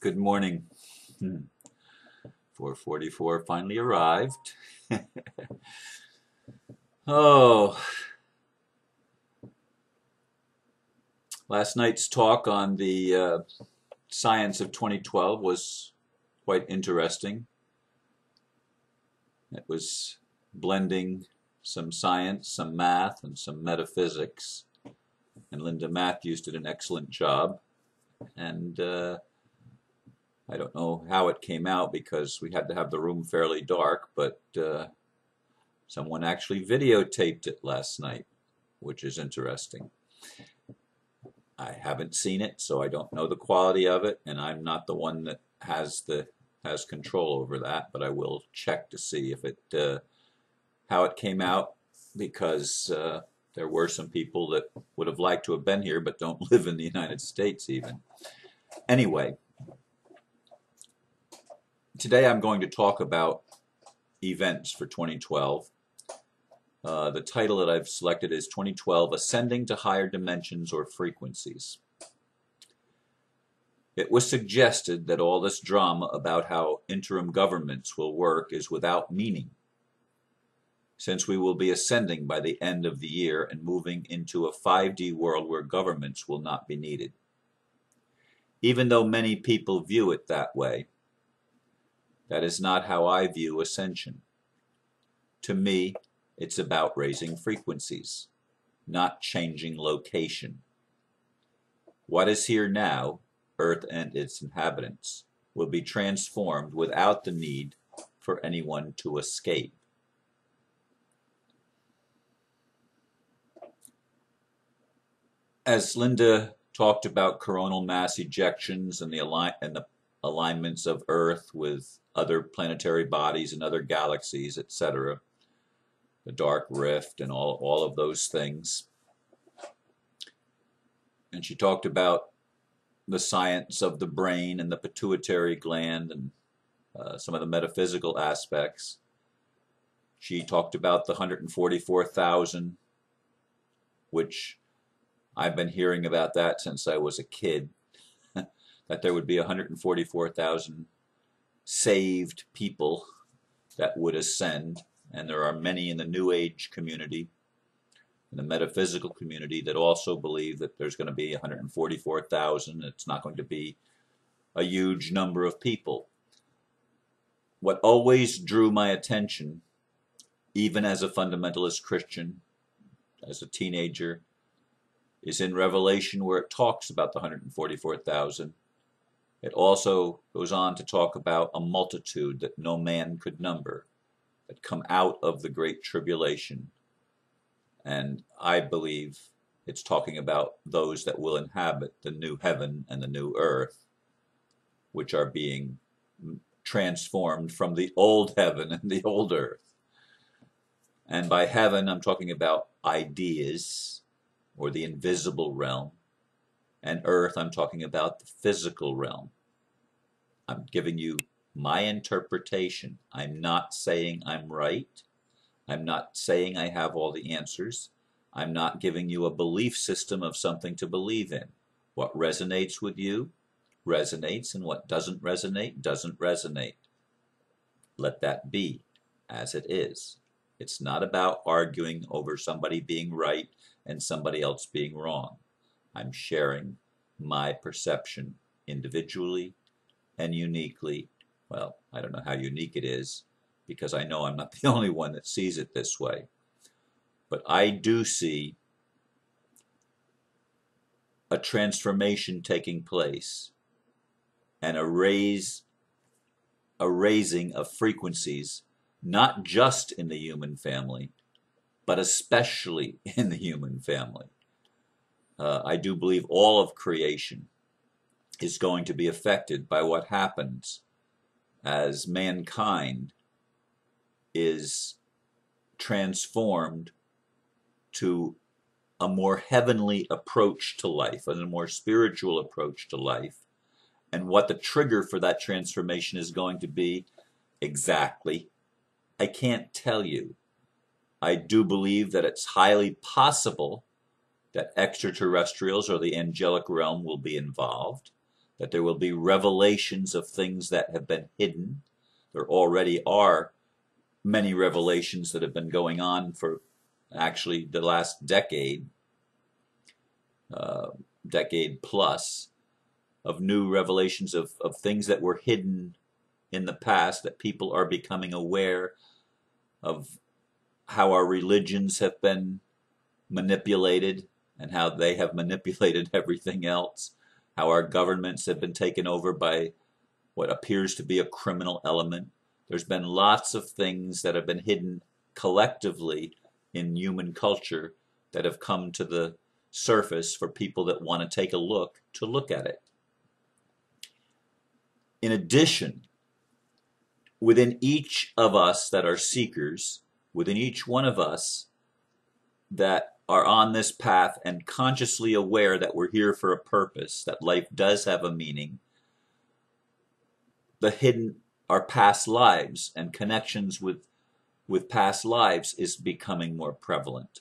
Good morning. 4:44 finally arrived. Oh, last night's talk on the science of 2012 was quite interesting. It was blending some science, some math, and some metaphysics. And Linda Matthews did an excellent job. And I don't know how it came out because we had to have the room fairly dark, but someone actually videotaped it last night, which is interesting. I haven't seen it, so I don't know the quality of it, and I'm not the one that has control over that, but I will check to see if how it came out, because there were some people that would have liked to have been here but don't live in the United States even. Anyway, today I'm going to talk about events for 2012. The title that I've selected is 2012, Ascending to Higher Dimensions or Frequencies. It was suggested that all this drama about how interim governments will work is without meaning, since we will be ascending by the end of the year and moving into a 5D world where governments will not be needed. Even though many people view it that way, that is not how I view ascension. To me, it's about raising frequencies, not changing location. What is here now, Earth and its inhabitants, will be transformed without the need for anyone to escape. As Linda talked about coronal mass ejections and the alignments of Earth with other planetary bodies and other galaxies, etc., the dark rift and all of those things. And she talked about the science of the brain and the pituitary gland and some of the metaphysical aspects. She talked about the 144,000, which I've been hearing about that since I was a kid, that there would be 144,000 saved people that would ascend. And there are many in the New Age community, in the metaphysical community, that also believe that there's going to be 144,000. It's not going to be a huge number of people. What always drew my attention, even as a fundamentalist Christian, as a teenager, is in Revelation, where it talks about the 144,000. It also goes on to talk about a multitude that no man could number, that come out of the Great Tribulation. And I believe it's talking about those that will inhabit the new heaven and the new earth, which are being transformed from the old heaven and the old earth. And by heaven, I'm talking about ideas, or the invisible realm. And earth, I'm talking about the physical realm. I'm giving you my interpretation. I'm not saying I'm right. I'm not saying I have all the answers. I'm not giving you a belief system of something to believe in. What resonates with you resonates, and what doesn't resonate doesn't resonate. Let that be as it is. It's not about arguing over somebody being right and somebody else being wrong. I'm sharing my perception individually and uniquely. Well, I don't know how unique it is, because I know I'm not the only one that sees it this way. But I do see a transformation taking place, and a raising of frequencies, not just in the human family, but especially in the human family. I do believe all of creation is going to be affected by what happens as mankind is transformed to a more heavenly approach to life and a more spiritual approach to life. And what the trigger for that transformation is going to be exactly, I can't tell you. I do believe that it's highly possible that extraterrestrials or the angelic realm will be involved, that there will be revelations of things that have been hidden. There already are many revelations that have been going on for actually the last decade, decade plus, of new revelations of things that were hidden in the past, that people are becoming aware of how our religions have been manipulated and how they have manipulated everything else, how our governments have been taken over by what appears to be a criminal element. There's been lots of things that have been hidden collectively in human culture that have come to the surface for people that want to take a look at it. In addition, within each of us that are seekers, within each one of us that are on this path and consciously aware that we're here for a purpose, that life does have a meaning, the hidden, our past lives and connections with past lives is becoming more prevalent.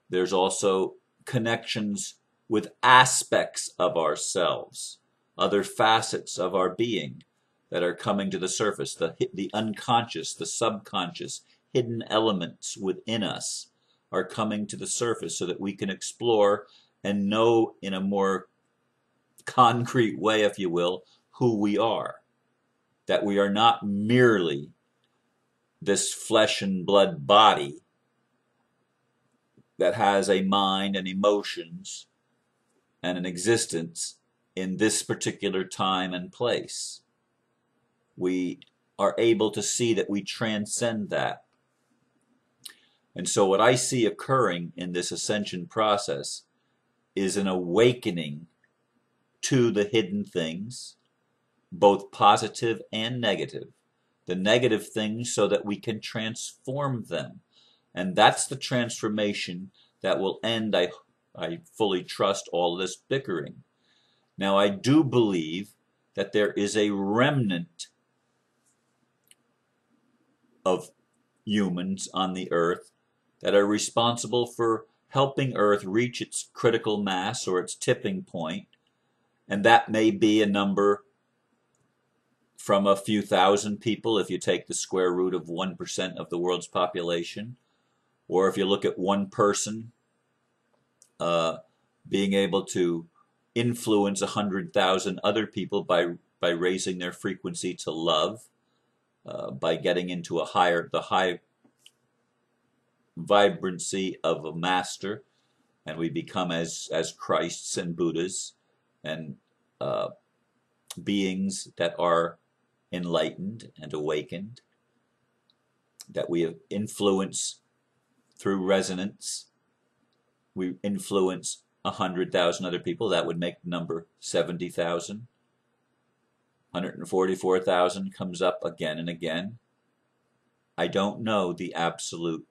There's also connections with aspects of ourselves, other facets of our being that are coming to the surface, the unconscious, the subconscious, hidden elements within us are coming to the surface so that we can explore and know in a more concrete way, if you will, who we are. That we are not merely this flesh and blood body that has a mind and emotions and an existence in this particular time and place. We are able to see that we transcend that. And so what I see occurring in this ascension process is an awakening to the hidden things, both positive and negative. The negative things so that we can transform them. And that's the transformation that will end, I fully trust, all this bickering. Now, I do believe that there is a remnant of humans on the earth that are responsible for helping Earth reach its critical mass or its tipping point, and that may be a number from a few thousand people if you take the square root of 1% of the world's population, or if you look at one person being able to influence 100,000 other people by raising their frequency to love, by getting into the high vibrancy of a master, and we become as Christs and Buddhas and beings that are enlightened and awakened, that we have influence through resonance. We influence 100,000 other people. That would make the number 70,000. 144,000 comes up again and again. I don't know the absolute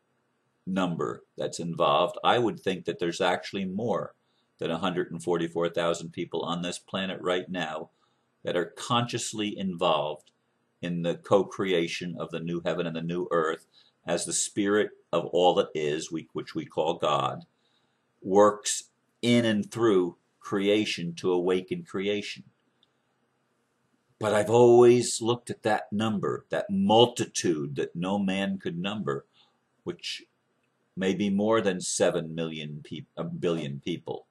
number that's involved. I would think that there's actually more than 144,000 people on this planet right now that are consciously involved in the co-creation of the new heaven and the new earth as the spirit of all that is, which we call God, works in and through creation to awaken creation. But I've always looked at that number, that multitude that no man could number, which may be more than 7 billion people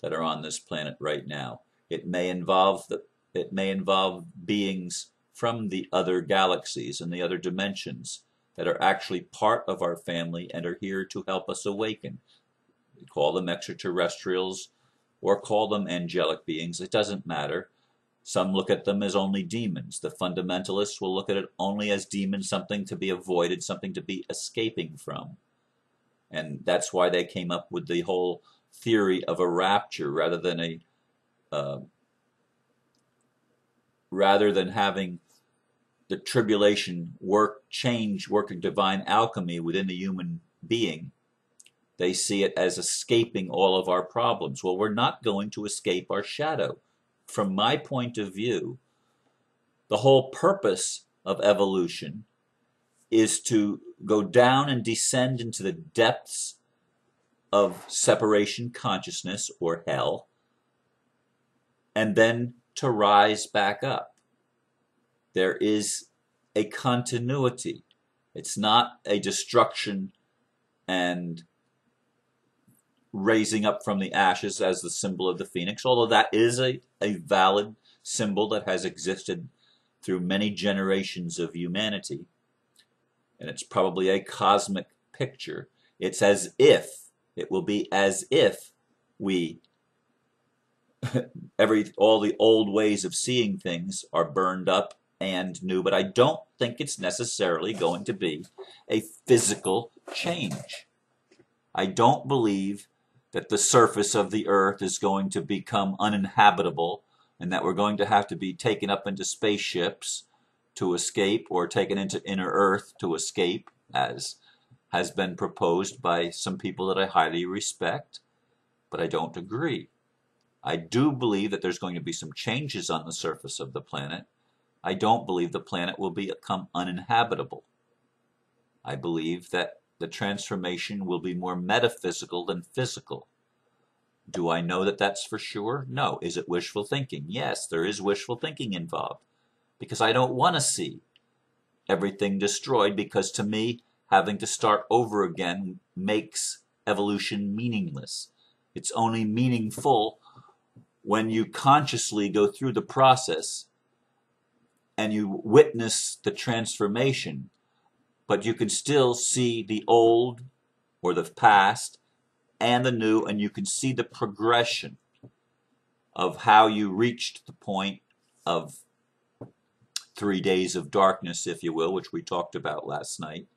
that are on this planet right now. It may involve beings from the other galaxies and the other dimensions that are actually part of our family and are here to help us awaken. We call them extraterrestrials or call them angelic beings. It doesn't matter. Some look at them as only demons. The fundamentalists will look at it only as demons, something to be avoided, something to be escaping from. And that's why they came up with the whole theory of a rapture rather than having the tribulation working divine alchemy within the human being. They see it as escaping all of our problems. Well, we're not going to escape our shadow. From my point of view, the whole purpose of evolution is to go down and descend into the depths of separation consciousness or hell, and then to rise back up. There is a continuity. It's not a destruction and raising up from the ashes as the symbol of the phoenix, although that is a valid symbol that has existed through many generations of humanity. And it's probably a cosmic picture. It's as if, it will be as if we, all the old ways of seeing things are burned up and new, but I don't think it's necessarily going to be a physical change. I don't believe that the surface of the earth is going to become uninhabitable and that we're going to have to be taken up into spaceships to escape or taken into inner earth to escape, as has been proposed by some people that I highly respect, but I don't agree. I do believe that there's going to be some changes on the surface of the planet. I don't believe the planet will become uninhabitable. I believe that the transformation will be more metaphysical than physical. Do I know that that's for sure? No. Is it wishful thinking? Yes, there is wishful thinking involved, because I don't want to see everything destroyed, because to me, having to start over again makes evolution meaningless. It's only meaningful when you consciously go through the process and you witness the transformation, but you can still see the old or the past and the new, and you can see the progression of how you reached the point of 3 days of darkness, if you will, which we talked about last night.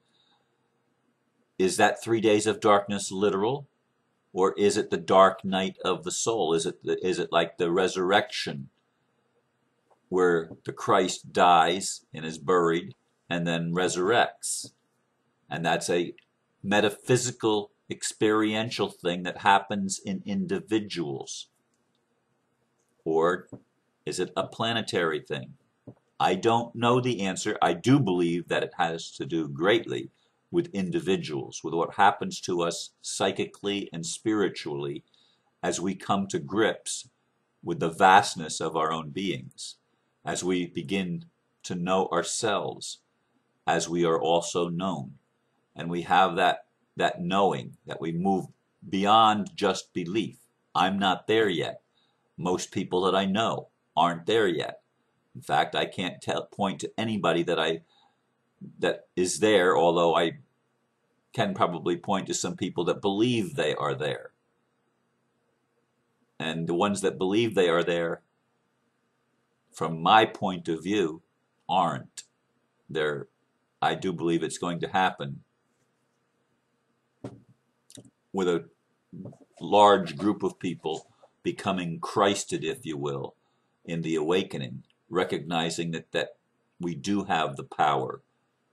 Is that 3 days of darkness literal, or is it the dark night of the soul? Is it like the resurrection, where the Christ dies and is buried and then resurrects? And that's a metaphysical, experiential thing that happens in individuals. Or is it a planetary thing? I don't know the answer. I do believe that it has to do greatly with individuals, with what happens to us psychically and spiritually as we come to grips with the vastness of our own beings, as we begin to know ourselves as we are also known. And we have that knowing, that we move beyond just belief. I'm not there yet. Most people that I know aren't there yet. In fact, I can't point to anybody that is there, although I can probably point to some people that believe they are there. And the ones that believe they are there, from my point of view, aren't there. I do believe it's going to happen with a large group of people becoming Christed, if you will, in the awakening, recognizing that we do have the power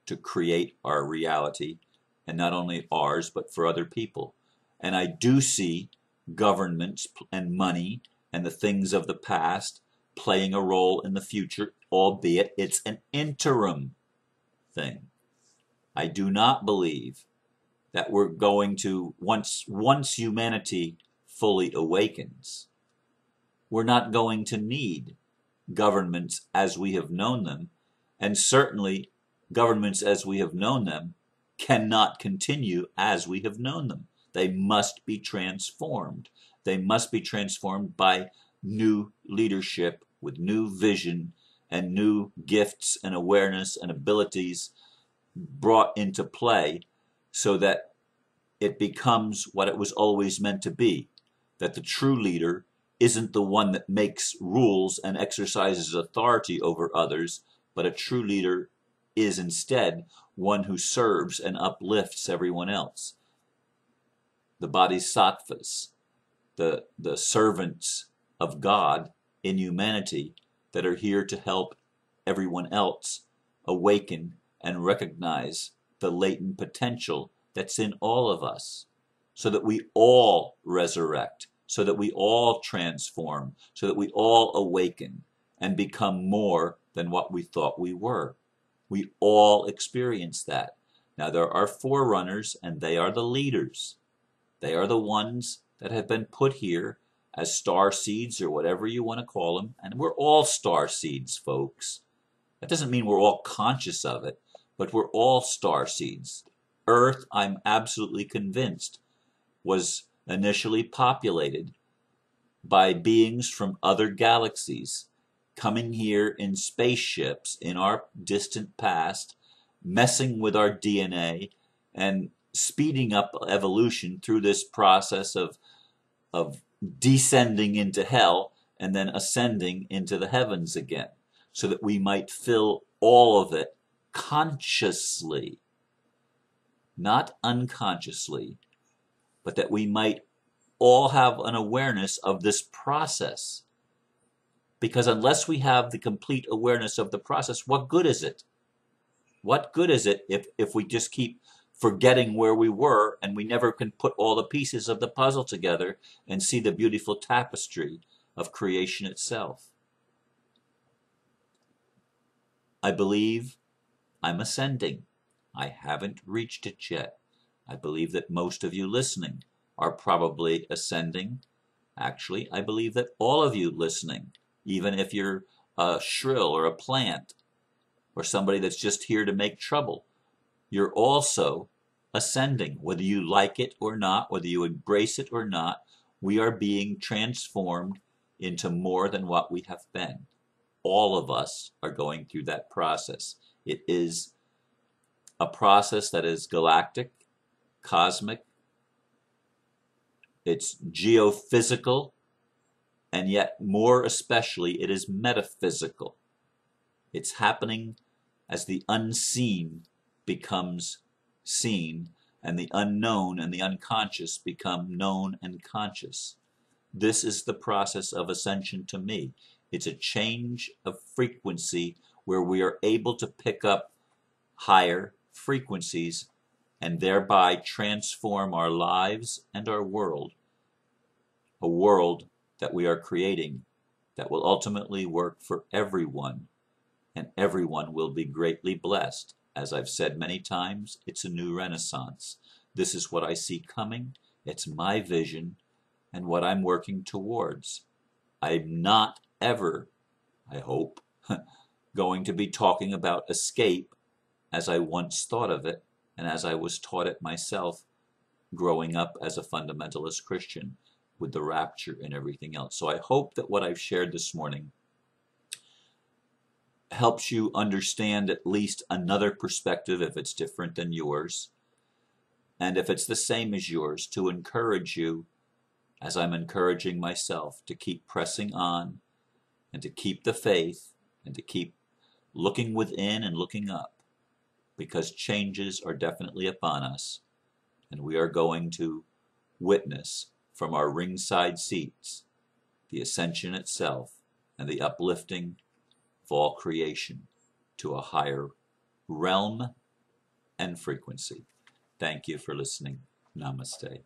to create our reality, and not only ours, but for other people. And I do see governments and money and the things of the past playing a role in the future, albeit it's an interim thing. I do not believe that we're going to, once humanity fully awakens, we're not going to need governments as we have known them, and certainly governments as we have known them cannot continue as we have known them. They must be transformed. They must be transformed by new leadership with new vision and new gifts and awareness and abilities brought into play, so that it becomes what it was always meant to be, that the true leader isn't the one that makes rules and exercises authority over others, but a true leader is instead one who serves and uplifts everyone else. The bodhisattvas, the servants of God in humanity that are here to help everyone else awaken and recognize the latent potential that's in all of us, so that we all resurrect, so that we all transform, so that we all awaken and become more than what we thought we were. We all experience that. Now, there are forerunners, and they are the leaders. They are the ones that have been put here as star seeds or whatever you want to call them. And we're all star seeds, folks. That doesn't mean we're all conscious of it, but we're all star seeds. Earth, I'm absolutely convinced, was initially populated by beings from other galaxies coming here in spaceships in our distant past, messing with our DNA and speeding up evolution through this process of descending into hell and then ascending into the heavens again, so that we might fill all of it consciously, not unconsciously, but that we might all have an awareness of this process. Because unless we have the complete awareness of the process, what good is it? What good is it if we just keep forgetting where we were and we never can put all the pieces of the puzzle together and see the beautiful tapestry of creation itself? I believe I'm ascending. I haven't reached it yet. I believe that most of you listening are probably ascending. Actually, I believe that all of you listening, even if you're a shrill or a plant or somebody that's just here to make trouble, you're also ascending. Whether you like it or not, whether you embrace it or not, we are being transformed into more than what we have been. All of us are going through that process. It is a process that is galactic, cosmic, it's geophysical, and yet more especially it is metaphysical. It's happening as the unseen becomes seen, and the unknown and the unconscious become known and conscious. This is the process of ascension to me. It's a change of frequency where we are able to pick up higher frequencies and thereby transform our lives and our world. A world that we are creating that will ultimately work for everyone, and everyone will be greatly blessed. As I've said many times, it's a new renaissance. This is what I see coming. It's my vision and what I'm working towards. I'm not ever, I hope, going to be talking about escape as I once thought of it and as I was taught it myself growing up as a fundamentalist Christian with the rapture and everything else. So I hope that what I've shared this morning helps you understand at least another perspective if it's different than yours, and if it's the same as yours, to encourage you, as I'm encouraging myself, to keep pressing on and to keep the faith and to keep looking within and looking up, because changes are definitely upon us, and we are going to witness from our ringside seats the ascension itself and the uplifting of all creation to a higher realm and frequency. Thank you for listening. Namaste.